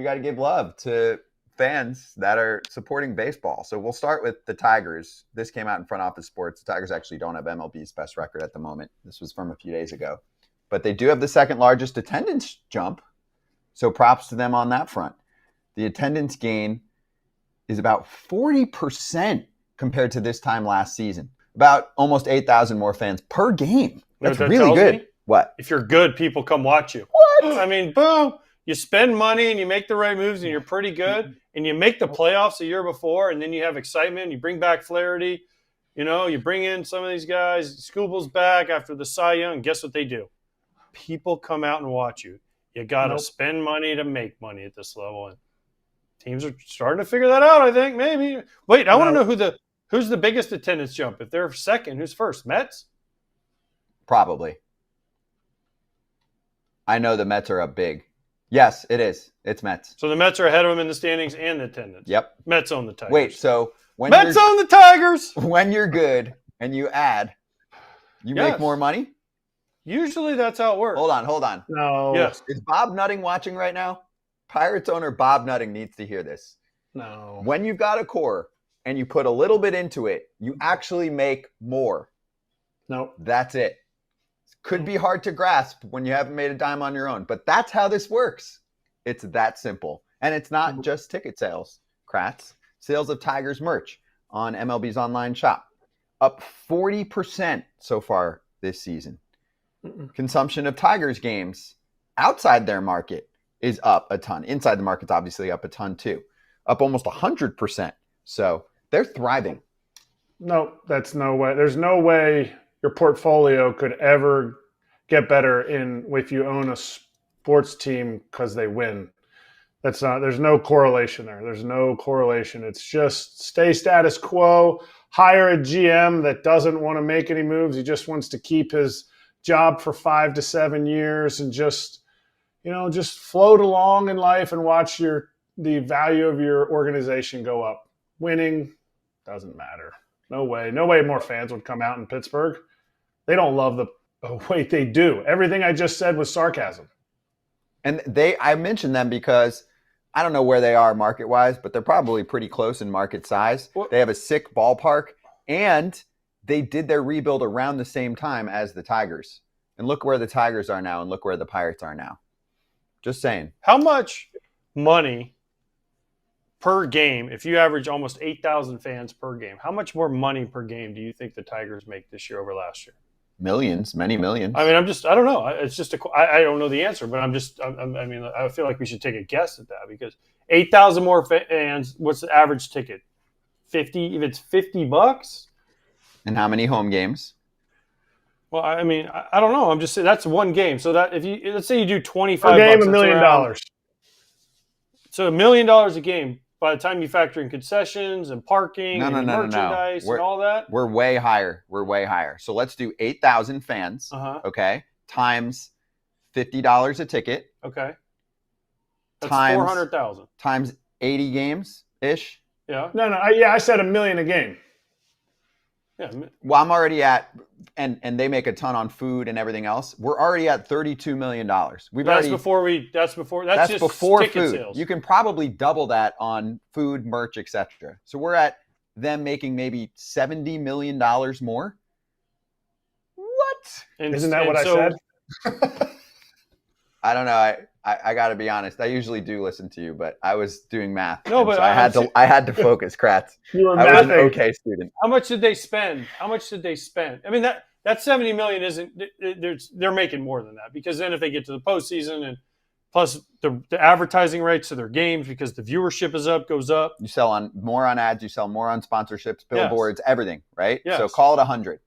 we got to give love to fans that are supporting baseball. So we'll start with the Tigers. This came out in Front Office Sports. The Tigers actually don't have MLB's best record at the moment. This was from a few days ago. But they do have the second largest attendance jump. So props to them on that front. The attendance gain is about 40% compared to this time last season. About almost 8,000 more fans per game. That's really good. Me? What? If you're good, people come watch you. What? I mean, boom. You spend money and you make the right moves and you're pretty good and you make the playoffs a year before and then you have excitement and you bring back Flaherty. You know, you bring in some of these guys. Skubal's back after the Cy Young. Guess what they do? People come out and watch you. You got to spend money to make money at this level. And teams are starting to figure that out, I think, maybe. Wait, I want to know who's the biggest attendance jump. If they're second, who's first? Mets? Probably. I know the Mets are up big. Yes, it is. It's Mets. So the Mets are ahead of them in the standings and the attendance. Yep. Mets own the Tigers. Wait, so when Mets own the Tigers. When you're good and you add, you make more money? Usually that's how it works. Hold on. No. Yes. Is Bob Nutting watching right now? Pirates owner Bob Nutting needs to hear this. No. When you've got a core and you put a little bit into it, you actually make more. No. That's it. Could be hard to grasp when you haven't made a dime on your own, but that's how this works. It's that simple. And it's not just ticket sales, Kratz. Sales of Tigers merch on MLB's online shop, up 40% so far this season. Consumption of Tigers games outside their market is up a ton. Inside the market's obviously up a ton too. Up almost 100%. So they're thriving. No, that's no way. There's no way your portfolio could ever get better if you own a sports team because they win. There's no correlation there. There's no correlation. It's just stay status quo, hire a GM that doesn't want to make any moves. He just wants to keep his job for 5 to 7 years and just float along in life and watch the value of your organization go up. Winning doesn't matter. No way more fans would come out in Pittsburgh. They don't love they do. Everything I just said was sarcasm. And I mentioned them because I don't know where they are market-wise, but they're probably pretty close in market size. They have a sick ballpark, and they did their rebuild around the same time as the Tigers. And look where the Tigers are now, and look where the Pirates are now. Just saying. How much money per game, if you average almost 8,000 fans per game, how much more money per game do you think the Tigers make this year over last year? Millions, many millions. I mean, I don't know. It's just I don't know the answer, but I feel like we should take a guess at that because 8,000 more fans, what's the average ticket? 50, if it's $50. And how many home games? Well, I mean, I don't know. I'm just saying that's one game. So that let's say you do 25 per game, bucks, $1 million. So $1 million a game. By the time you factor in concessions and parking and merchandise and all that? We're way higher. So let's do 8,000 fans, okay, times $50 a ticket. Okay. That's times 400,000. Times 80 games-ish. Yeah. No. I said $1 million a game. Yeah. Well, I'm already at, and they make a ton on food and everything else. We're already at $32 million. That's just before ticket food. sales. You can probably double that on food, merch, etc. So we're at them making maybe $70 million more. What? Isn't that what I said? I don't know. I got to be honest. I usually do listen to you, but I was doing math. No, but so I had to focus, Kratz. You were I was an mathing. okay student. How much did they spend? I mean, that 70 million isn't. They're making more than that because then if they get to the postseason and plus the advertising rates of their games because the viewership goes up. You sell more on ads. You sell more on sponsorships, billboards, everything, right? Yes. So call it 100.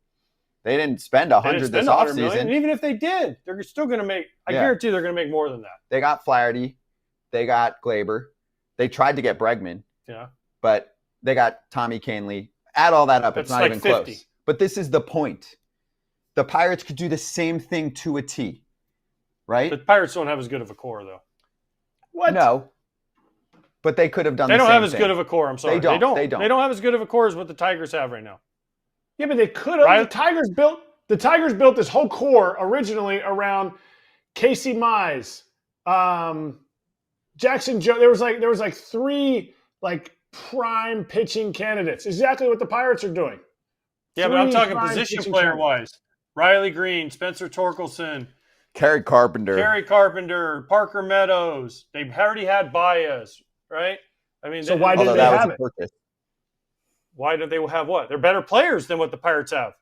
They didn't spend 100 this offseason. And even if they did, they're still going to make. I guarantee they're going to make more than that. They got Flaherty. They got Glaber. They tried to get Bregman. Yeah. But they got Tommy Canley. Add all that up. It's not like even 50. close. But this is the point. The Pirates could do the same thing to a T. Right? The Pirates don't have as good of a core, though. What? No. But they could have done the same thing. They don't have as thing. good of a core. I'm sorry. They don't. They don't have as good of a core as what the Tigers have right now. Yeah, but they could have. Right? The Tigers built this whole core originally around Casey Mize, Jackson Joe. There was like 3 like prime pitching candidates. Exactly what the Pirates are doing. Yeah, but I'm 3 talking prime position pitching player candidates. wise. Riley Green, Spencer Torkelson, Kerry Carpenter. Parker Meadows. They already had Baez, right? I mean, So why didn't Although they that was have a it? purchase. Why do they have what? They're better players than what the Pirates have.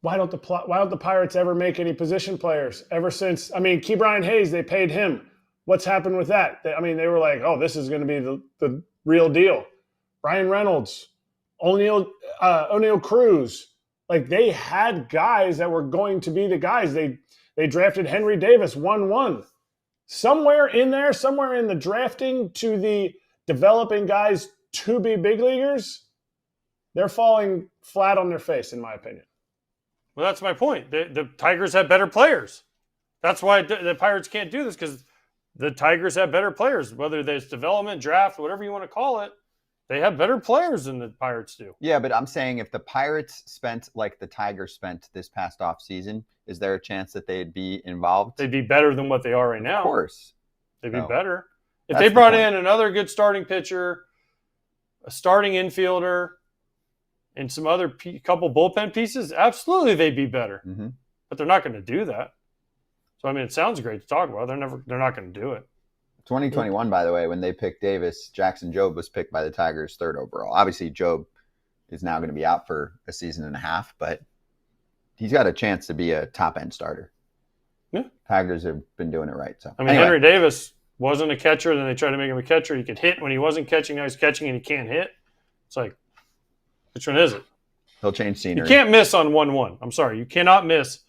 Why don't the Pirates ever make any position players ever since? I mean, Key Brian Hayes, they paid him. What's happened with that? They were like, oh, this is going to be the real deal. Ryan Reynolds, O'Neal Cruz, like they had guys that were going to be the guys. They drafted Henry Davis 1-1. Somewhere in the drafting to the developing guys to be big leaguers, they're falling flat on their face, in my opinion. Well, that's my point. The Tigers have better players. That's why the Pirates can't do this, because the Tigers have better players. Whether there's development, draft, whatever you want to call it, they have better players than the Pirates do. Yeah, but I'm saying if the Pirates spent like the Tigers spent this past offseason, is there a chance that they'd be involved? They'd be better than what they are right now. Of course. They'd be better. If That's they the brought point. in another good starting pitcher, a starting infielder, and some other couple bullpen pieces, absolutely they'd be better. Mm-hmm. But they're not going to do that. So, I mean, it sounds great to talk about. They're not going to do it. 2021, by the way, when they picked Davis, Jackson Jobe was picked by the Tigers 3rd overall. Obviously, Jobe is now going to be out for a season and a half, but he's got a chance to be a top-end starter. Yeah. Tigers have been doing it right. So, I mean, anyway. Henry Davis wasn't a catcher. Then they tried to make him a catcher. He could hit when he wasn't catching. Now he's catching and he can't hit. It's like, which one is it? He'll change scenery. You can't miss on 1-1. I'm sorry. You cannot miss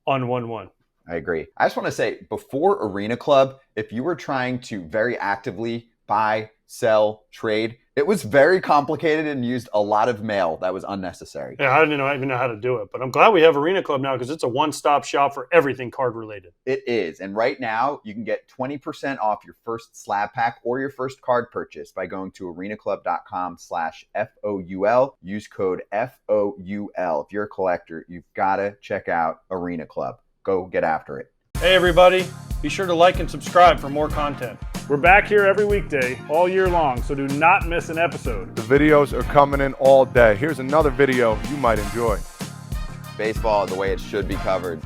on 1-1. I agree. I just want to say, before Arena Club, if you were trying to very actively buy, sell, trade, it was very complicated and used a lot of mail that was unnecessary. Yeah, I didn't even know how to do it. But I'm glad we have Arena Club now, because it's a one-stop shop for everything card-related. It is. And right now, you can get 20% off your first slab pack or your first card purchase by going to arenaclub.com/FOUL. Use code FOUL. If you're a collector, you've got to check out Arena Club. Go get after it. Hey, everybody. Be sure to like and subscribe for more content. We're back here every weekday, all year long, so do not miss an episode. The videos are coming in all day. Here's another video you might enjoy. Baseball the way it should be covered.